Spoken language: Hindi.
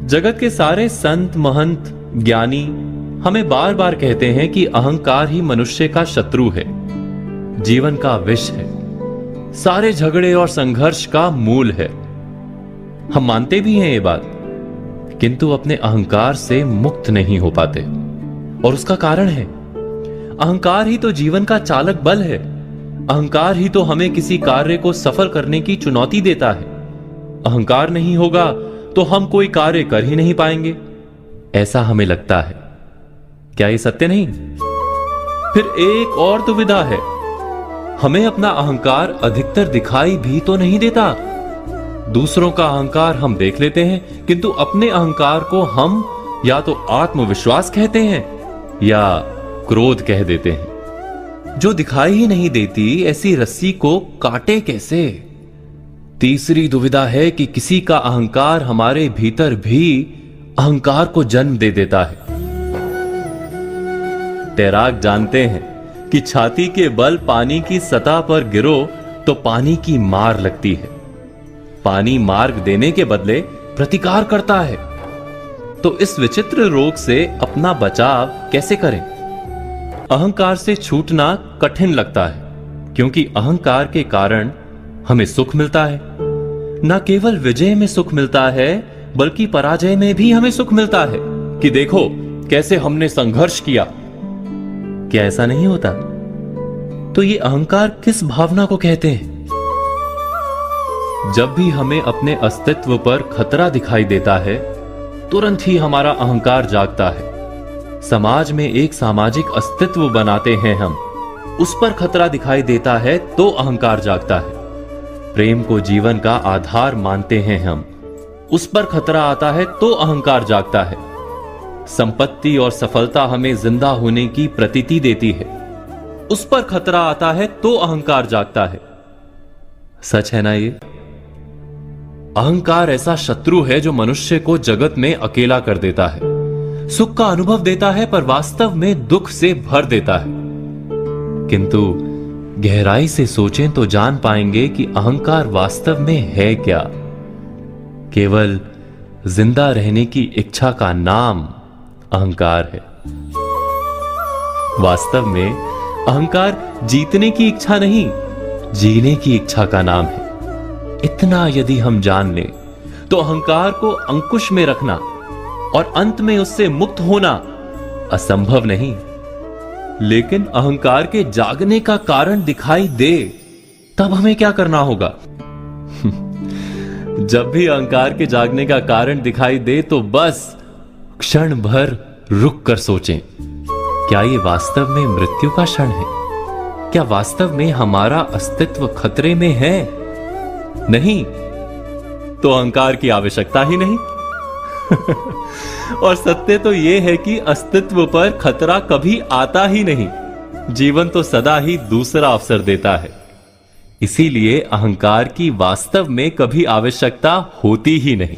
जगत के सारे संत महंत ज्ञानी हमें बार बार कहते हैं कि अहंकार ही मनुष्य का शत्रु है, जीवन का विष है, सारे झगड़े और संघर्ष का मूल है। हम मानते भी हैं ये बात, किंतु अपने अहंकार से मुक्त नहीं हो पाते। और उसका कारण है अहंकार ही तो जीवन का चालक बल है। अहंकार ही तो हमें किसी कार्य को सफल करने की चुनौती देता है। अहंकार नहीं होगा तो हम कोई कार्य कर ही नहीं पाएंगे, ऐसा हमें लगता है। क्या ये सत्य नहीं? फिर एक और दुविधा है, हमें अपना अहंकार अधिकतर दिखाई भी तो नहीं देता। दूसरों का अहंकार हम देख लेते हैं, किंतु अपने अहंकार को हम या तो आत्मविश्वास कहते हैं या क्रोध कह देते हैं। जो दिखाई ही नहीं देती, ऐसी रस्सी को काटे कैसे? तीसरी दुविधा है कि किसी का अहंकार हमारे भीतर भी अहंकार को जन्म दे देता है। तैराक जानते हैं कि छाती के बल पानी की सतह पर गिरो तो पानी की मार लगती है। पानी मार्ग देने के बदले प्रतिकार करता है। तो इस विचित्र रोग से अपना बचाव कैसे करें? अहंकार से छूटना कठिन लगता है, क्योंकि अहंकार के कारण हमें सुख मिलता है। न केवल विजय में सुख मिलता है, बल्कि पराजय में भी हमें सुख मिलता है कि देखो कैसे हमने संघर्ष किया। क्या ऐसा नहीं होता? तो ये अहंकार किस भावना को कहते हैं? जब भी हमें अपने अस्तित्व पर खतरा दिखाई देता है, तुरंत ही हमारा अहंकार जागता है। समाज में एक सामाजिक अस्तित्व बनाते हैं हम, उस पर खतरा दिखाई देता है तो अहंकार जागता है। प्रेम को जीवन का आधार मानते हैं हम, उस पर खतरा आता है तो अहंकार जागता है। संपत्ति और सफलता हमें जिंदा होने की प्रतीति देती है, उस पर खतरा आता है तो अहंकार जागता है। सच है ना ये? अहंकार ऐसा शत्रु है जो मनुष्य को जगत में अकेला कर देता है। सुख का अनुभव देता है पर वास्तव में दुख से भर देता है। किंतु गहराई से सोचें तो जान पाएंगे कि अहंकार वास्तव में है क्या? केवल जिंदा रहने की इच्छा का नाम अहंकार है। वास्तव में अहंकार जीतने की इच्छा नहीं, जीने की इच्छा का नाम है। इतना यदि हम जान लें तो अहंकार को अंकुश में रखना और अंत में उससे मुक्त होना असंभव नहीं। लेकिन अहंकार के जागने का कारण दिखाई दे, तब हमें क्या करना होगा? जब भी अहंकार के जागने का कारण दिखाई दे तो बस क्षण भर रुक कर सोचें, क्या ये वास्तव में मृत्यु का क्षण है? क्या वास्तव में हमारा अस्तित्व खतरे में है? नहीं तो अहंकार की आवश्यकता ही नहीं। और सत्य तो यह है कि अस्तित्व पर खतरा कभी आता ही नहीं। जीवन तो सदा ही दूसरा अवसर देता है। इसीलिए अहंकार की वास्तव में कभी आवश्यकता होती ही नहीं।